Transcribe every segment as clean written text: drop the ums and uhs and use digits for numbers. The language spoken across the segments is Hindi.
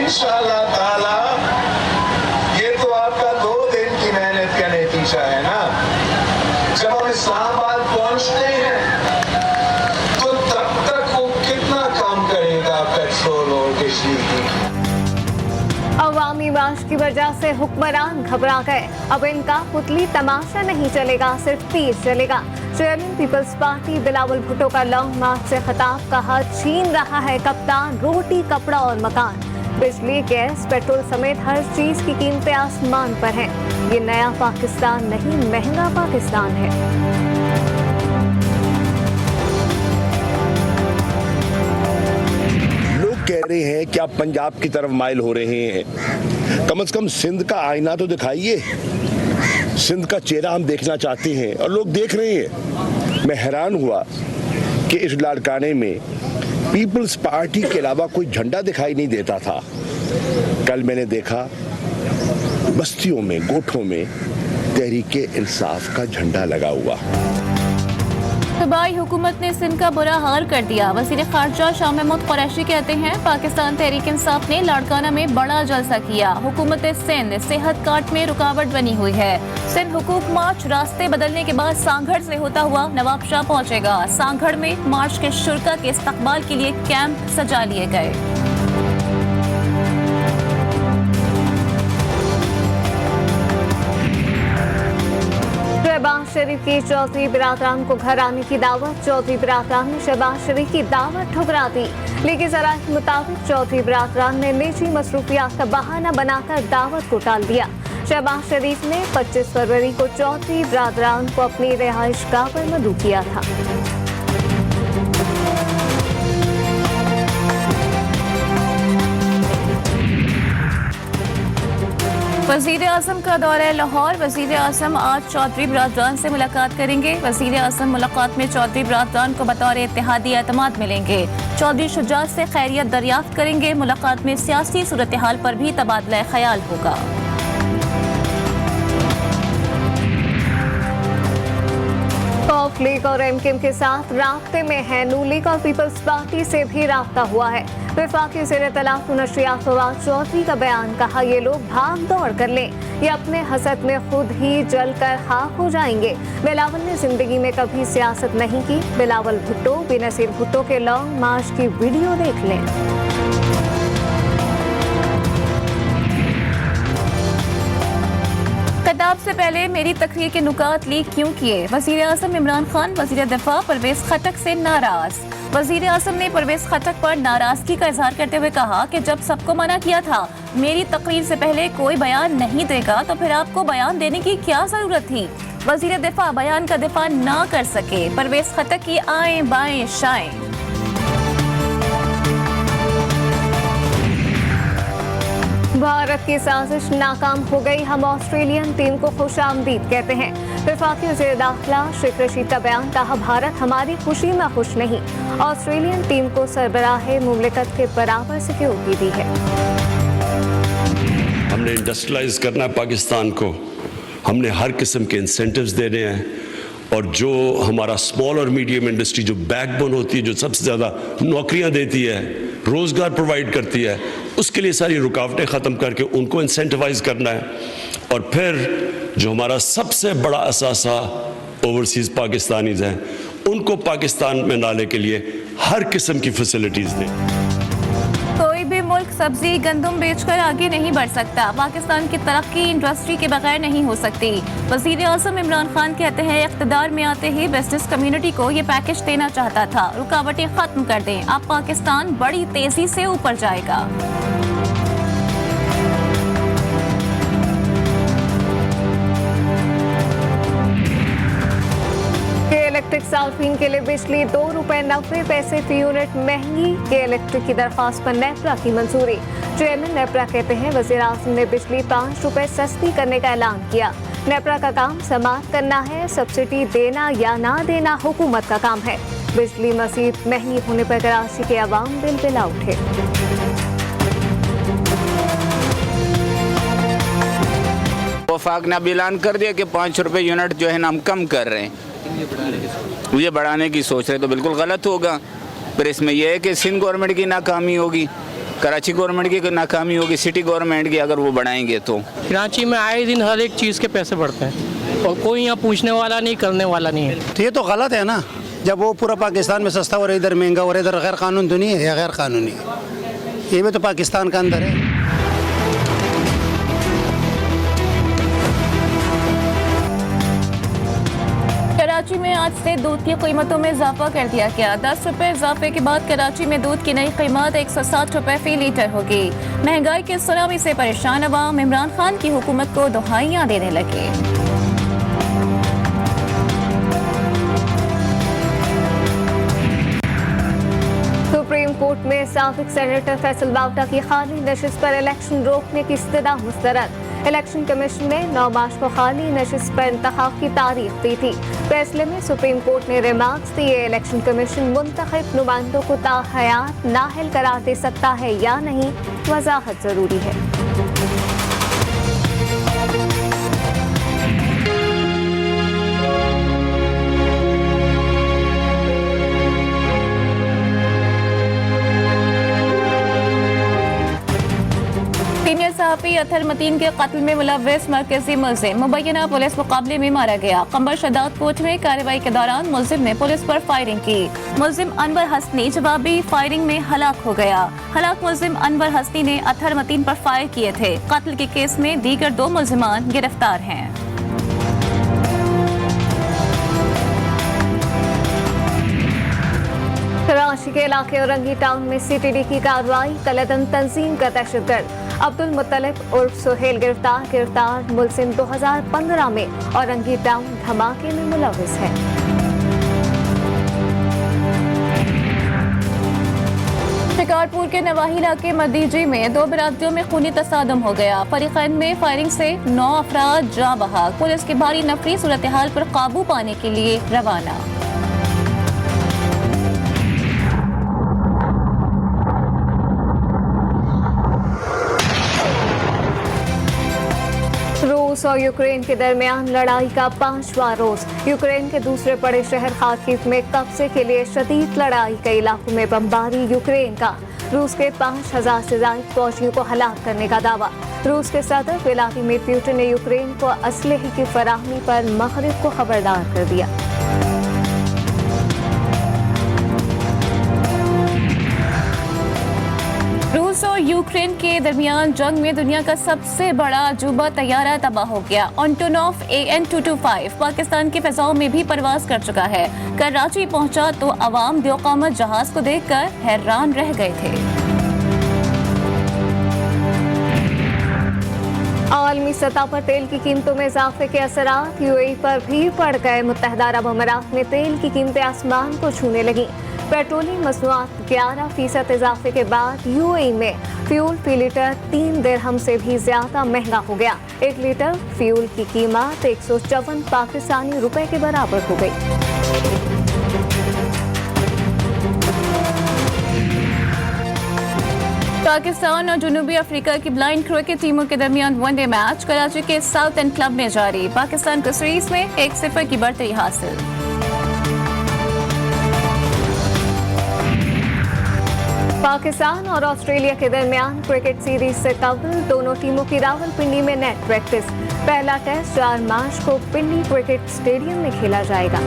इंशाअल्लाह ताला ये तो आपका 2 दिन की मेहनत का नतीजा है ना। जब हम इस्लामाबाद पहुंचते हैं तो तब तक वो कितना काम करेगा पेट्रोल और बिजली की। अवामी मार्च की वजह से हुक्मरान घबरा गए। अब इनका पुतली तमाशा नहीं चलेगा, सिर्फ तीर चलेगा। चेयरमैन पीपल्स पार्टी बिलावल भुट्टो का लॉन्ग मार्च से खिताब, कहा छीन रहा है कप्तान रोटी, कपड़ा और मकान। बिजली, गैस, पेट्रोल समेत हर चीज की कीमतें आसमान पर हैं। ये नया पाकिस्तान नहीं, महंगा पाकिस्तान है। कह रहे हैं कि आप पंजाब की तरफ माइल हो रहे हैं, कम से कम सिंध का आईना तो दिखाइए। सिंध का चेहरा हम देखना चाहते हैं और लोग देख रहे हैं। मैं हैरान हुआ कि इस लाड़काने में पीपल्स पार्टी के अलावा कोई झंडा दिखाई नहीं देता था। कल मैंने देखा बस्तियों में, गोठों में तहरीके इंसाफ का झंडा लगा हुआ। सूबाई हुकूमत ने सिंध का बुरा हाल कर दिया। वज़ीर ख़ारजा शाह महमूद कुरैशी कहते हैं, पाकिस्तान तहरीक इंसाफ ने लाड़काना में बड़ा जलसा किया। हुकूमत सिंध सेहत कार्ड में रुकावट बनी हुई है। सिंध हुकूक मार्च रास्ते बदलने के बाद सांगड़ से होता हुआ नवाबशाह पहुंचेगा। सांगड़ में मार्च के शुरका के इस्तकबाल के लिए कैंप सजा लिए गए। शहबाज शरीफ की चौधरी बिरादरान को घर आने की दावत। चौधरी बिरादरान ने शहबाज शरीफ की दावत ठुकरा दी। लीगी ज़राए के मुताबिक चौधरी बिरादरान ने निजी मसरूफियात का बहाना बनाकर दावत को टाल दिया। शहबाज शरीफ ने 25 फरवरी को चौधरी बिरादरान को अपनी रिहाइशगाह पर मदऊ किया था। वज़ीर आज़म का दौरा लाहौर। वज़ीर आज़म आज चौधरी बिरादरान से मुलाकात करेंगे। वज़ीर आज़म मुलाकात में चौधरी बिरादरान को बतौर इत्तेहादी एतमाद मिलेंगे। चौधरी शुजात से खैरियत दरियाफ्त करेंगे। मुलाकात में सियासी सूरत हाल पर भी तबादला ख्याल होगा। कॉफ लीग और एमकेएम के साथ राब्ते में है। नून लीग और पीपल्स पार्टी से भी राब्ता हुआ है। वफाकी ज़ेर तलाक़ नशरियात फवाद चौधरी का बयान, कहा ये लोग भाग दौड़ कर लें, ये अपने हसद में खुद ही जल कर खाक हो जाएंगे। बिलावल ने जिंदगी में कभी सियासत नहीं की। बिलावल भुट्टो, बेनज़ीर भुट्टो के लॉन्ग मार्च की वीडियो देख लें। खिताब से पहले मेरी तकरीर के नुकात लीक क्यों किए? वज़ीर आज़म इमरान खान वज़ीर दिफा परवेज़ खटक से नाराज। वज़ीर आज़म ने परवेज़ खटक पर नाराजगी का इजहार करते हुए कहा कि जब सबको मना किया था मेरी तकरीर से पहले कोई बयान नहीं देगा तो फिर आपको बयान देने की क्या जरूरत थी? वज़ीर दिफा बयान का दिफा ना कर सके। परवेज़ खटक की आएं बाएं शाएं। भारत की साजिश नाकाम हो गई, हम ऑस्ट्रेलियन टीम को खुशामदीद कहते हैं। वफाकी वज़ीर दाखिला शेख रशीद का बयान, कहा भारत हमारी खुशी में खुश नहीं, ऑस्ट्रेलियन टीम को सरबराह मुमलिकत के बराबर सिक्योरिटी दी है। हमने इंडस्ट्रियलाइज करना है पाकिस्तान को, हमने हर किस्म के इंसेंटिव्स देने हैं और जो हमारा स्मॉल और मीडियम इंडस्ट्री जो बैकबोन होती है, जो सबसे ज़्यादा नौकरियां देती है, रोज़गार प्रोवाइड करती है, उसके लिए सारी रुकावटें ख़त्म करके उनको इंसेंटिवाइज करना है। और फिर जो हमारा सबसे बड़ा असासा ओवरसीज़ पाकिस्तानीज़ हैं, उनको पाकिस्तान में लाने के लिए हर किस्म की फैसिलिटीज़ दें। कोई भी मुल्क सब्जी गंदम बेचकर आगे नहीं बढ़ सकता। पाकिस्तान की तरक्की इंडस्ट्री के बगैर नहीं हो सकती। वज़ीर आज़म इमरान खान कहते हैं, इक़्तिदार में आते ही बिजनेस कम्युनिटी को ये पैकेज देना चाहता था, रुकावटें खत्म कर दें, अब पाकिस्तान बड़ी तेजी से ऊपर जाएगा। इलेक्ट्रिक सार्फिन के लिए बिजली ₹2.90 फी यूनिट महंगी। के इलेक्ट्रिक की दरख्वास्त पर नेपरा की मंजूरी। चेयरमैन नेपरा कहते हैं, वज़ीर आज़म ने बिजली ₹5 सस्ती करने का ऐलान किया। नेपरा का काम समाप्त करना है, सब्सिडी देना या ना देना हुकूमत का काम है। बिजली मज़ीद महंगी होने पर कराची के अवाम बिलबिला उठे। वफाक ने अब ऐलान कर दिया कि ₹5 यूनिट जो है ना हम कम कर रहे हैं। ये बढ़ाने की सोच रहे तो बिल्कुल गलत होगा। फिर इसमें यह है कि सिंध गवर्नमेंट की नाकामी होगी कराची गवर्नमेंट की नाकामी होगी, सिटी गवर्नमेंट की अगर वो बढ़ाएंगे तो। कराची में आए दिन हर एक चीज़ के पैसे बढ़ते हैं और कोई यहाँ पूछने वाला नहीं, करने वाला नहीं है। तो ये तो गलत है ना, जब वो पूरा पाकिस्तान में सस्ता और इधर महंगा और इधर गैर कानून तो नहीं है या गैर कानूनी है, ये भी तो पाकिस्तान का अंदर है। कराची में आज से दूध की कीमतों में इजाफा कर दिया गया। 10 रुपए इजाफे के बाद कराची में दूध की नई कीमत 160 रुपए फी लीटर होगी। महंगाई के सुनामी से परेशान अवाम इमरान खान की हुकूमत को दुहाइयां देने लगे। सुप्रीम कोर्ट में साबिक सेनेटर फैसल बावटा की खाली नशिस्त पर इलेक्शन रोकने की इस्तदा मुस्तरद। इलेक्शन कमीशन ने 9 मार्च को खाली नशिस्त पर इंतखाब की तारीख दी थी। फैसले में सुप्रीम कोर्ट ने रिमार्क्स दिए, इलेक्शन कमीशन मुंतखब नुमाइंदों को ताहयात नाअहल करार दे सकता है या नहीं, वजाहत जरूरी है। सीनियर सहाफ़ी अतहर मतीन के कत्ल में मुलव्वस मरकजी मुलजिम मुबैना पुलिस मुकाबले में मारा गया। कंबर शदात कोर्ट में कार्रवाई के दौरान मुलजिम ने पुलिस पर फायरिंग की। मुलजिम अनवर हसनी जवाबी फायरिंग में हलाक हो गया। हलाक मुलजिम अनवर हसनी ने अतहर मतीन पर फायर किए थे। कत्ल के केस में दीगर 2 मुलजिमान गिरफ्तार हैं। कराची के इलाके औरंगी टाउन में सीटीडी की कार्रवाई, कलदम तंजीम का दहशतगर्द अब्दुल मुत्तलिब उर्फ सुहेल गिरफ्तार मुलजिम 2015 में औरंगी टाउन धमाके में मुलव्वस है। शिकारपुर के नवाही इलाके मदीजी में 2 बरादरियों में खूनी तसादम हो गया। फरीकैन में फायरिंग से 9 अफराद जाँ बहक। पुलिस की भारी नफरी सूरत हाल पर काबू पाने के लिए रवाना। रूस और यूक्रेन के दरमियान लड़ाई का 5वां रोज। यूक्रेन के दूसरे बड़े शहर खार्किव में कब्जे के लिए शदीद लड़ाई, कई इलाकों में बमबारी यूक्रेन का। रूस के 5000 से ज्यादा फौजियों को हलाक करने का दावा। रूस के सदर व्लादिमीर पुतिन ने यूक्रेन को असलहे की फराहमी पर मगरिब को खबरदार कर दिया। रूस और यूक्रेन के दरमियान जंग में दुनिया का सबसे बड़ा अजूबा तैयारा तबाह हो गया। एंटोनोव AN-225 पाकिस्तान की फिजाओं में भी परवाज कर चुका है। कराची पहुंचा तो अवाम दो-क़ामत जहाज को देखकर हैरान रह गए थे। आलमी सतह पर तेल की कीमतों में इजाफे के असरात UAE पर भी पड़ गए। मुत्तहदा अरब अमीरात में तेल की कीमतें आसमान को छूने लगी। पेट्रोलियम मसनूआत 11% इजाफे के बाद UAE में फ्यूल फी लीटर 3 दिरहम से भी ज्यादा महंगा हो गया। 1 लीटर फ्यूल की कीमत 154 पाकिस्तानी रुपए के बराबर हो गई। पाकिस्तान और जनूबी अफ्रीका की ब्लाइंड क्रिकेट टीमों के दरमियान वनडे मैच कराची के साउथ एंड क्लब में जारी। पाकिस्तान को सीरीज में 1-0 की बढ़तरी हासिल। पाकिस्तान और ऑस्ट्रेलिया के दरमियान क्रिकेट सीरीज से कबल दोनों टीमों की रावलपिंडी में नेट प्रैक्टिस। पहला टेस्ट 4 मार्च को पिंडी क्रिकेट स्टेडियम में खेला जाएगा।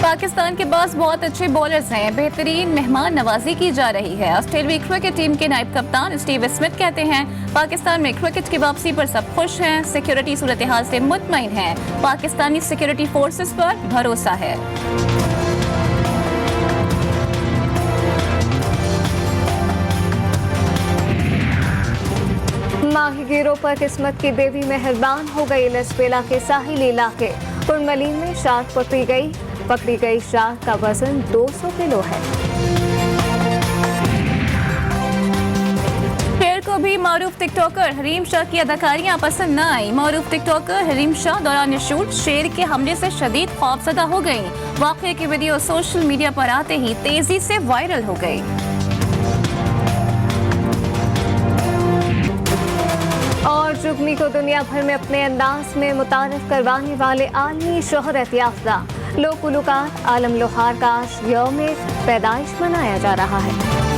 पाकिस्तान के पास बहुत अच्छे बॉलर्स हैं, बेहतरीन मेहमान नवाजी की जा रही है। ऑस्ट्रेलियाई क्रिकेट टीम के नायब कप्तान स्टीव स्मिथ कहते हैं पाकिस्तान में क्रिकेट की वापसी पर सब खुश हैं, सिक्योरिटी सूरत हाल से मुतमईन हैं, पाकिस्तानी सिक्योरिटी फोर्सेस पर भरोसा है। माहीगीरों पर किस्मत की देवी मेहरबान हो गई। लसबेला के साहिली इलाके कुरमली में शार्क पकड़ी गई शार्क का वजन 200 किलो है। शेर को भी मारूफ टिकटॉकर हरीम शाह की अदाकारियां पसंद न आई। मारूफ टिकटॉकर हरीम शाह दौरान शूट शेर के हमले से शदीद खौफजदा हो गई। वाक़ये की वीडियो सोशल मीडिया पर आते ही तेजी से वायरल हो गई। और जुगनी को दुनिया भर में अपने अंदाज में मुतारिफ करवाने वाले आलमी शोहरत याफ्ता लोक गुलूकार आलम लोहार का आज यौम पैदाइश मनाया जा रहा है।